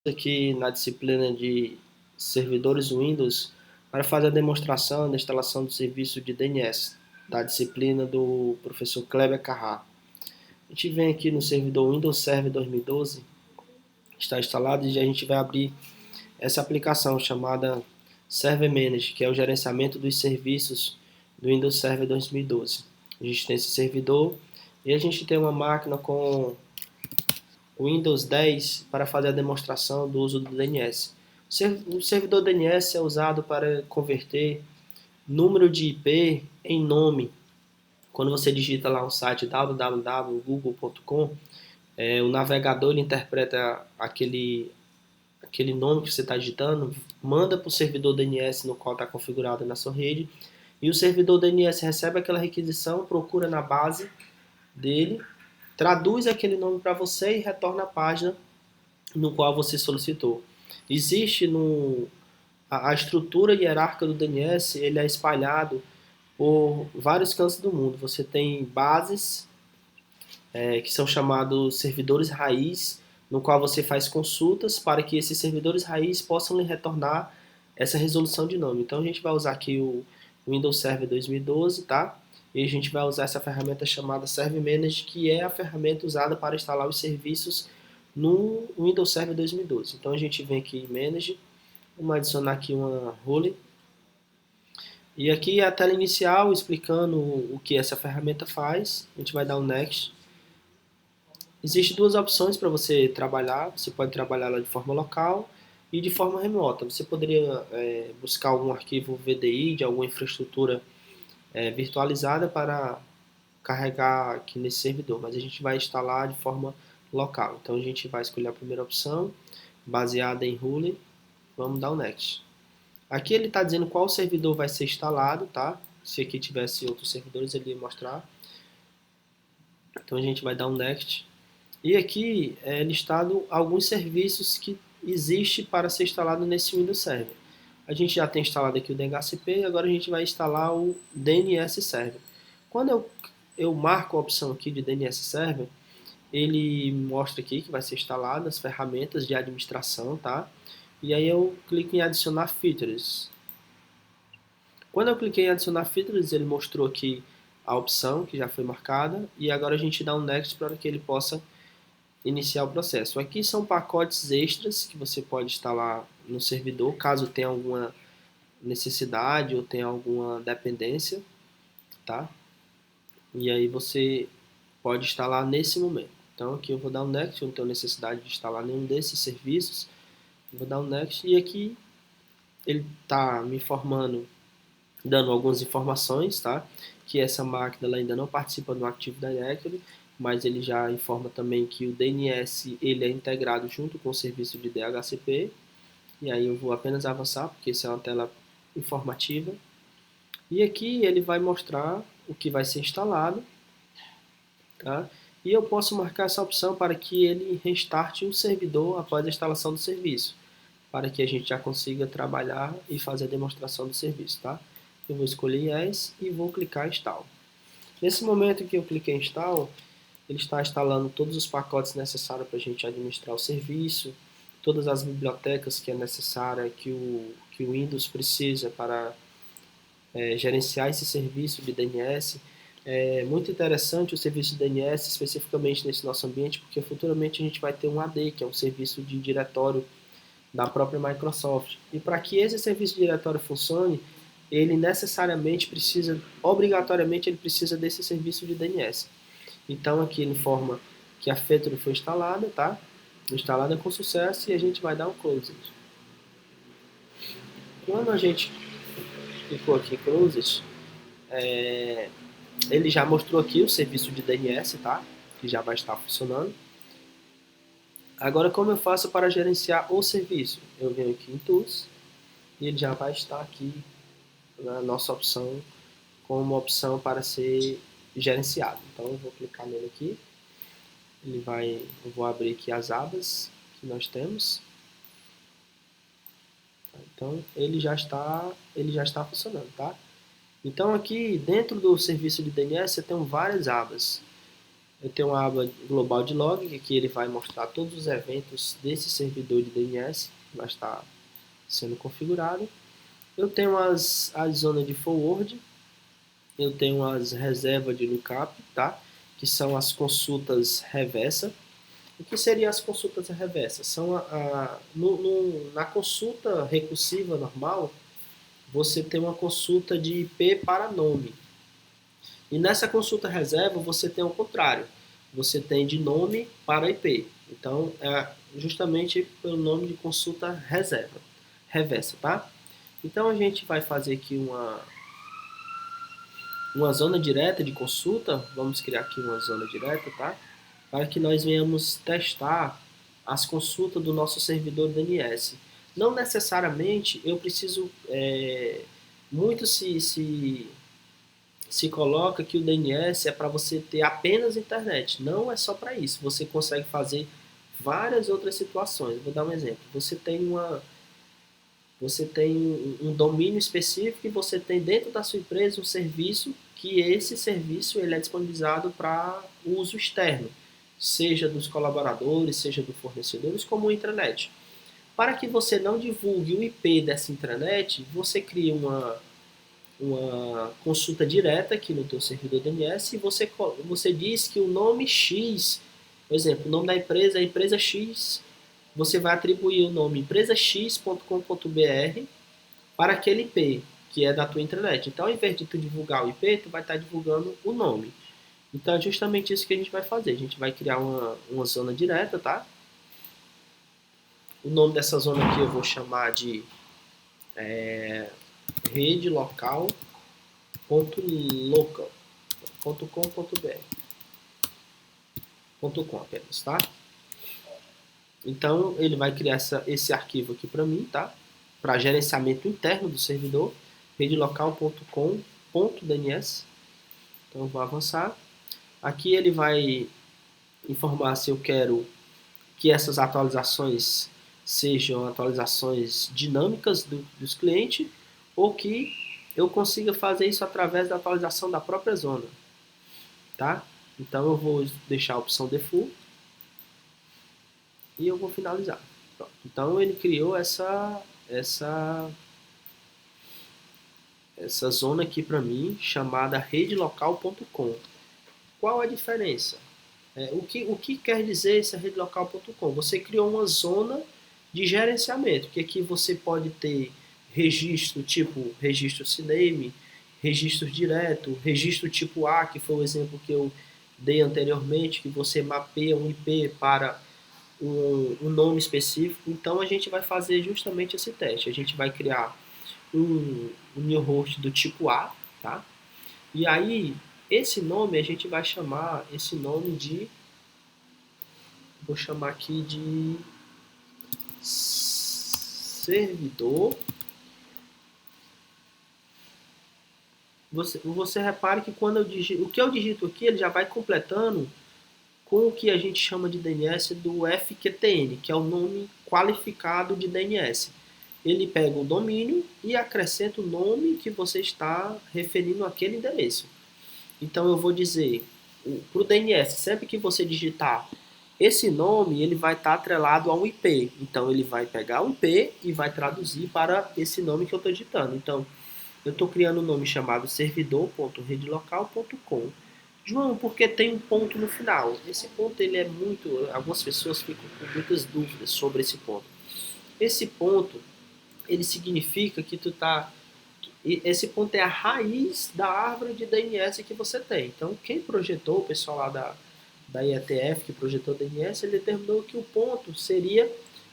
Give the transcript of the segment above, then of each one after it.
Aqui na disciplina de servidores Windows para fazer a demonstração da instalação do serviço de DNS, da disciplina do professor Kleber Carrá. A gente vem aqui no servidor Windows Server 2012, está instalado e a gente vai abrir essa aplicação chamada Server Manager, que é o gerenciamento dos serviços do Windows Server 2012. A gente tem esse servidor e a gente tem uma máquina com o Windows 10 para fazer a demonstração do uso do DNS. O servidor DNS é usado para converter número de IP em nome. Quando você digita lá um site www.google.com, o navegador ele interpreta aquele nome que você está digitando, manda para o servidor DNS no qual está configurado na sua rede, e o servidor DNS recebe aquela requisição, procura na base dele, traduz aquele nome para você e retorna a página no qual você solicitou. Existe a estrutura hierárquica do DNS, ele é espalhado por vários cantos do mundo. Você tem bases que são chamados servidores raiz, no qual você faz consultas para que esses servidores raiz possam lhe retornar essa resolução de nome. Então a gente vai usar aqui o Windows Server 2012, tá? E a gente vai usar essa ferramenta chamada Server Manager, que é a ferramenta usada para instalar os serviços no Windows Server 2012. Então a gente vem aqui em Manage, vamos adicionar aqui uma role. E aqui é a tela inicial explicando o que essa ferramenta faz. A gente vai dar um Next. Existem duas opções para você trabalhar. Você pode trabalhar ela de forma local e de forma remota. Você poderia buscar algum arquivo VDI de alguma infraestrutura virtualizada para carregar aqui nesse servidor, mas a gente vai instalar de forma local. Então a gente vai escolher a primeira opção, baseada em Rule, vamos dar o Next. Aqui ele está dizendo qual servidor vai ser instalado, tá? Se aqui tivesse outros servidores ele ia mostrar. Então a gente vai dar um Next. E aqui é listado alguns serviços que existe para ser instalado nesse Windows Server. A gente já tem instalado aqui o DHCP e agora a gente vai instalar o DNS Server. Quando eu marco a opção aqui de DNS Server, ele mostra aqui que vai ser instalado as ferramentas de administração, tá? E aí eu clico em adicionar features. Quando eu cliquei em adicionar features, ele mostrou aqui a opção que já foi marcada e agora a gente dá um next para que ele possa iniciar o processo. Aqui são pacotes extras que você pode instalar no servidor, caso tenha alguma necessidade ou tenha alguma dependência, tá? E aí você pode instalar nesse momento. Então aqui eu vou dar um next, eu não tenho necessidade de instalar nenhum desses serviços. Eu vou dar um next e aqui ele está me informando, dando algumas informações, tá? Que essa máquina ela ainda não participa do Active Directory, mas ele já informa também que o DNS ele é integrado junto com o serviço de DHCP. E aí eu vou apenas avançar, porque isso é uma tela informativa. E aqui ele vai mostrar o que vai ser instalado, tá? E eu posso marcar essa opção para que ele restarte o servidor após a instalação do serviço, para que a gente já consiga trabalhar e fazer a demonstração do serviço, tá? Eu vou escolher Yes e vou clicar em Install. Nesse momento que eu cliquei em Install, ele está instalando todos os pacotes necessários para a gente administrar o serviço, todas as bibliotecas que é necessária, que o Windows precisa para gerenciar esse serviço de DNS. É muito interessante o serviço de DNS, especificamente nesse nosso ambiente, porque futuramente a gente vai ter um AD, que é um serviço de diretório da própria Microsoft. E para que esse serviço de diretório funcione, ele necessariamente precisa, obrigatoriamente, ele precisa desse serviço de DNS. Então aqui ele informa que a feature foi instalada, tá? Instalada com sucesso e a gente vai dar um close. Quando a gente clicou aqui em close, ele já mostrou aqui o serviço de DNS, tá? Que já vai estar funcionando. Agora, como eu faço para gerenciar o serviço? Eu venho aqui em Tools e ele já vai estar aqui na nossa opção como uma opção para ser gerenciado. Então, eu vou clicar nele aqui. Eu vou abrir aqui as abas que nós temos. Então, ele já está funcionando, tá? Então, aqui dentro do serviço de DNS, eu tenho várias abas. Eu tenho uma aba global de log, que aqui ele vai mostrar todos os eventos desse servidor de DNS, que vai estar sendo configurado. Eu tenho as zonas de forward, eu tenho as reservas de lookup, tá? Que são as consultas reversa. O que seriam as consultas reversas? São na consulta recursiva normal, você tem uma consulta de IP para nome. E nessa consulta reserva, você tem o contrário. Você tem de nome para IP. Então, é justamente pelo nome de consulta reversa, tá? Então, a gente vai fazer aqui uma zona direta de consulta. Vamos criar aqui uma zona direta, tá? Para que nós venhamos testar as consultas do nosso servidor DNS. Não necessariamente eu preciso, muito se coloca que o DNS é para você ter apenas internet. Não é só para isso. Você consegue fazer várias outras situações. Vou dar um exemplo. Você tem um domínio específico e você tem dentro da sua empresa um serviço que esse serviço ele é disponibilizado para uso externo, seja dos colaboradores, seja dos fornecedores, como a intranet. Para que você não divulgue o IP dessa intranet, você cria uma consulta direta aqui no teu servidor DNS e você diz que o nome X, por exemplo, o nome da empresa é empresa X, você vai atribuir o nome empresax.com.br para aquele IP, que é da tua intranet. Então, ao invés de tu divulgar o IP, tu vai estar divulgando o nome. Então, é justamente isso que a gente vai fazer. A gente vai criar uma zona direta, tá? O nome dessa zona aqui eu vou chamar de rede local.local.com.br. .com apenas, tá? Então, ele vai criar esse arquivo aqui para mim, tá? Para gerenciamento interno do servidor, redelocal.com.dns. Então, eu vou avançar. Aqui ele vai informar se eu quero que essas atualizações sejam atualizações dinâmicas dos clientes ou que eu consiga fazer isso através da atualização da própria zona, tá? Então, eu vou deixar a opção default e eu vou finalizar. Pronto. Então ele criou essa zona aqui para mim chamada redelocal.com. Qual a diferença? O que quer dizer esse redelocal.com? Você criou uma zona de gerenciamento, que aqui você pode ter registro tipo registro CNAME, registro direto, registro tipo A, que foi o exemplo que eu dei anteriormente, que você mapeia um IP para um nome específico. Então a gente vai fazer justamente esse teste. A gente vai criar um new host do tipo A, tá? E aí esse nome a gente vai chamar esse nome de, vou chamar aqui de servidor. Você repare que quando eu digito, o que eu digito aqui, ele já vai completando com o que a gente chama de DNS do FQTN, que é o nome qualificado de DNS. Ele pega o domínio e acrescenta o nome que você está referindo àquele endereço. Então eu vou dizer para o DNS, sempre que você digitar esse nome, ele vai estar atrelado a um IP. Então ele vai pegar o IP e vai traduzir para esse nome que eu estou digitando. Então eu estou criando um nome chamado servidor.redelocal.com. João, porque tem um ponto no final. Esse ponto ele é muito. Algumas pessoas ficam com muitas dúvidas sobre esse ponto. Esse ponto ele significa que tu tá. Esse ponto é a raiz da árvore de DNS que você tem. Então, quem projetou, o pessoal lá da IETF que projetou o DNS, ele determinou que o ponto seria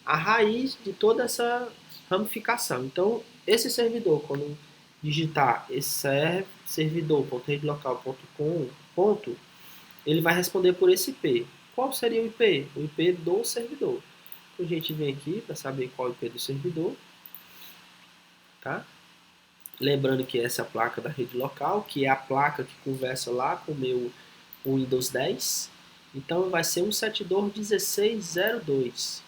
a raiz de toda essa ramificação. Então, esse servidor, quando digitar esse servidor.redelocal.com, ponto, ele vai responder por esse IP. Qual seria o IP? O IP do servidor. Então, a gente vem aqui para saber qual é o IP do servidor, tá? Lembrando que essa é a placa da rede local, que é a placa que conversa lá com o meu Windows 10. Então vai ser 172.16.02.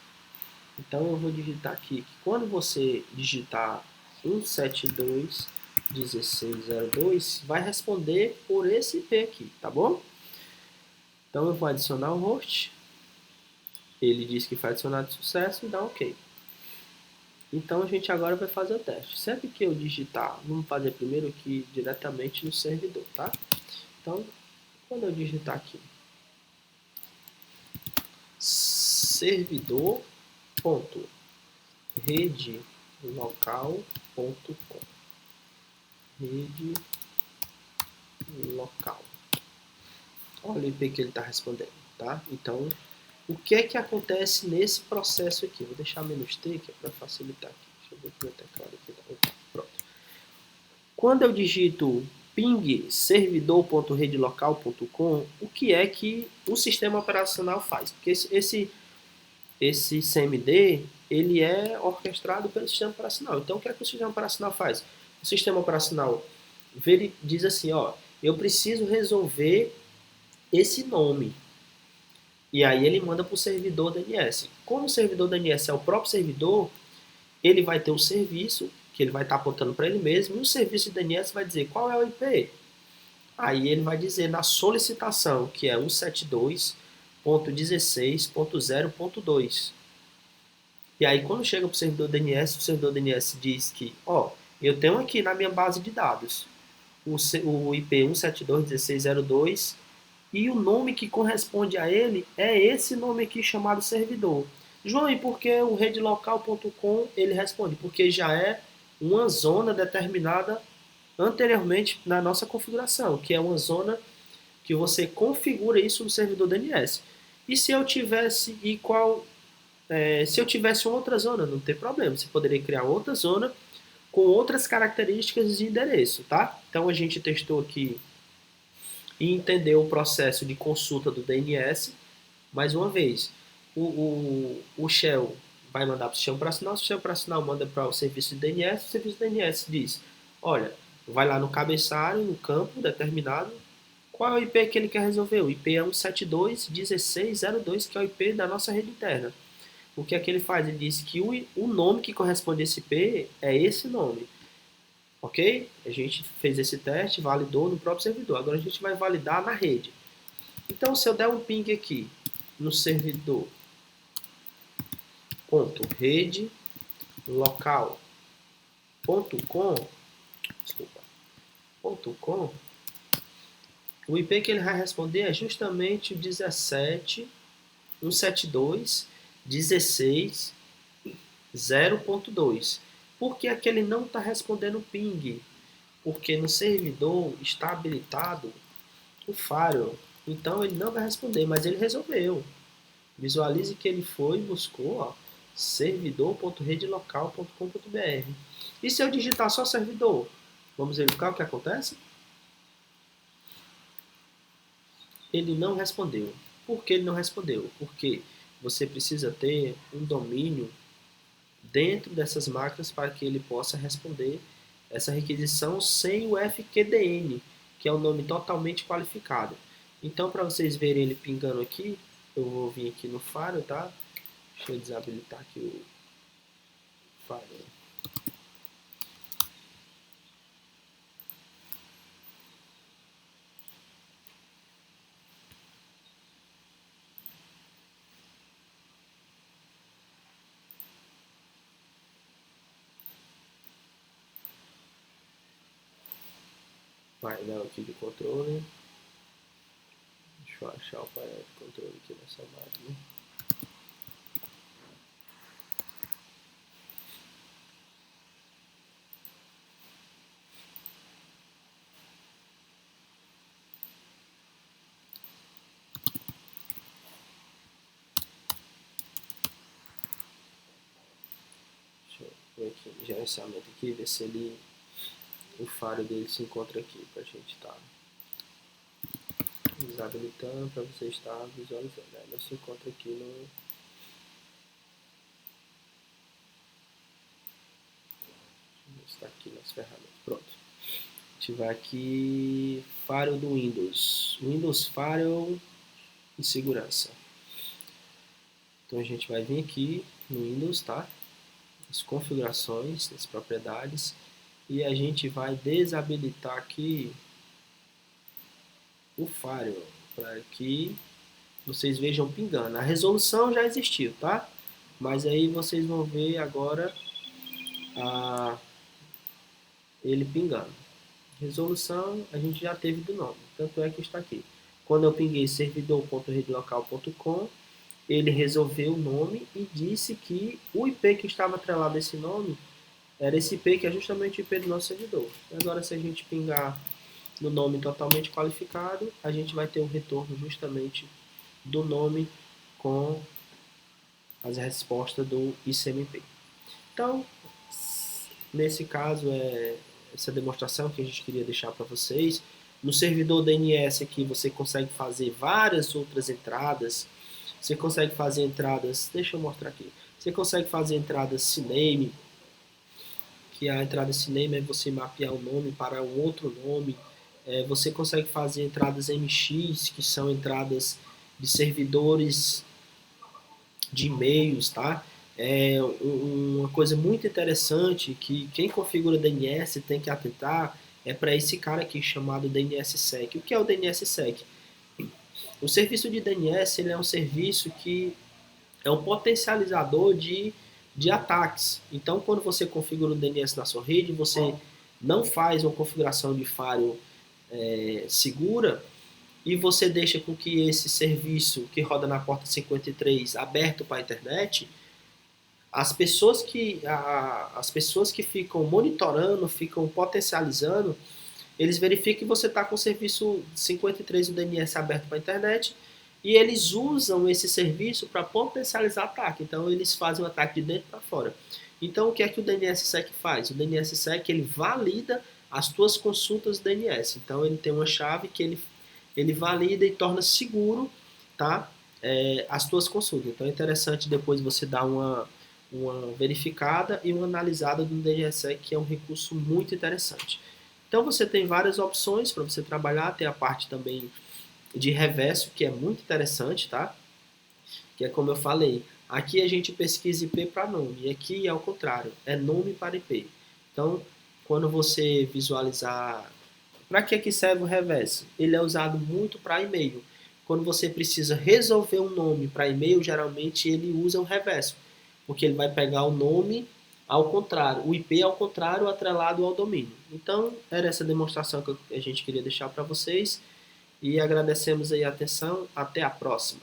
Então eu vou digitar aqui que quando você digitar 172.16.02, vai responder por esse IP aqui, tá bom? Então eu vou adicionar o host. Ele diz que foi adicionado de sucesso e dá OK. Então a gente agora vai fazer o teste. Sempre que eu digitar, vamos fazer primeiro aqui diretamente no servidor, tá? Então, quando eu digitar aqui servidor.redelocal.com, rede local. Olha o IP que ele está respondendo, tá? Então, o que é que acontece nesse processo aqui? Vou deixar "-t", que é para facilitar aqui. Deixa eu ver o meu teclado aqui. Pronto. Quando eu digito ping servidor.redelocal.com, o que é que o sistema operacional faz? Porque esse CMD, ele é orquestrado pelo sistema operacional. Então, o que é que o sistema operacional faz? O sistema operacional diz assim, ó, eu preciso resolver esse nome. E aí ele manda para o servidor DNS. Como o servidor DNS é o próprio servidor, ele vai ter um serviço que ele vai estar apontando para ele mesmo, e o serviço de DNS vai dizer qual é o IP. Aí ele vai dizer na solicitação, que é 172.16.0.2. E aí quando chega para o servidor DNS, o servidor DNS diz que, ó, eu tenho aqui na minha base de dados o IP 172.16.0.2 e o nome que corresponde a ele é esse nome aqui chamado servidor. João, e por que o redelocal.com? Ele responde, porque já é uma zona determinada anteriormente na nossa configuração, que é uma zona que você configura isso no servidor DNS. E se eu tivesse se eu tivesse outra zona, não tem problema, você poderia criar outra zona com outras características de endereço, tá? Então a gente testou aqui e entendeu o processo de consulta do DNS. Mais uma vez, o shell vai mandar para o sistema operacional, o sistema operacional manda para o serviço de DNS, o serviço de DNS diz, olha, vai lá no cabeçalho, no campo determinado, qual é o IP que ele quer resolver? O IP é 172.16.0.2, que é o IP da nossa rede interna. O que é que ele faz? Ele diz que o nome que corresponde a esse IP é esse nome. Ok? A gente fez esse teste, validou no próprio servidor. Agora a gente vai validar na rede. Então, se eu der um ping aqui no servidor .rede local.com, desculpa, .com, o IP que ele vai responder é justamente o 17.172.16.0.2. Por que é que ele não está respondendo ping? Porque no servidor está habilitado o firewall. Então ele não vai responder, mas ele resolveu. Visualize que ele foi e buscou servidor.redelocal.com.br. E se eu digitar só servidor? Vamos verificar o que acontece? Ele não respondeu. Por que ele não respondeu? Porque você precisa ter um domínio dentro dessas máquinas para que ele possa responder essa requisição sem o FQDN, que é um nome totalmente qualificado. Então, para vocês verem ele pingando aqui, eu vou vir aqui no Faro, tá? Deixa eu desabilitar aqui o Faro. Painel aqui de controle. Deixa eu achar o painel de controle aqui nessa máquina. Deixa eu ver aqui, gerenciamento aqui, ver se ele, o faro dele se encontra aqui pra gente estar desabilitando para você estar visualizando. Ele se encontra aqui no está aqui nas ferramentas. Pronto. Ativar aqui Firewall do Windows Firewall e segurança. Então a gente vai vir aqui no Windows, tá? As configurações, as propriedades, e a gente vai desabilitar aqui o Firewall para que vocês vejam pingando. A resolução já existiu, tá? Mas aí vocês vão ver agora a, ele pingando. Resolução a gente já teve do nome, tanto é que está aqui. Quando eu pinguei servidor.redelocal.com, ele resolveu o nome e disse que o IP que estava atrelado a esse nome era esse IP que é justamente o IP do nosso servidor. Agora, se a gente pingar no nome totalmente qualificado, a gente vai ter um retorno justamente do nome com as respostas do ICMP. Então, nesse caso, essa demonstração que a gente queria deixar para vocês. No servidor DNS aqui, você consegue fazer várias outras entradas. Você consegue fazer entradas, deixa eu mostrar aqui. Você consegue fazer entradas CNAME, que a entrada CNAME é você mapear o nome para um outro nome. Você consegue fazer entradas MX, que são entradas de servidores de e-mails, tá? Uma coisa muito interessante que quem configura DNS tem que atentar é para esse cara aqui chamado DNSSEC. O que é o DNSSEC? O serviço de DNS ele é um serviço que é um potencializador de ataques. Então, quando você configura o DNS na sua rede, você não faz uma configuração de firewall segura e você deixa com que esse serviço que roda na porta 53 aberto para a internet, as pessoas que ficam monitorando, ficam potencializando, eles verificam que você está com o serviço 53 do DNS aberto para a internet e eles usam esse serviço para potencializar ataque. Então, eles fazem o ataque de dentro para fora. Então, o que é que o DNSSEC faz? O DNSSEC ele valida as tuas consultas DNS. Então, ele tem uma chave que ele valida e torna seguro, tá? As tuas consultas. Então, é interessante depois você dar uma verificada e uma analisada do DNSSEC, que é um recurso muito interessante. Então você tem várias opções para você trabalhar, tem a parte também de reverso, que é muito interessante, tá? Que é como eu falei, aqui a gente pesquisa IP para nome, e aqui é o contrário, é nome para IP. Então, quando você visualizar, para que serve o reverso? Ele é usado muito para e-mail. Quando você precisa resolver um nome para e-mail, geralmente ele usa o reverso, porque ele vai pegar o nome ao contrário, o IP ao contrário, atrelado ao domínio. Então, era essa demonstração que a gente queria deixar para vocês e agradecemos aí a atenção. Até a próxima.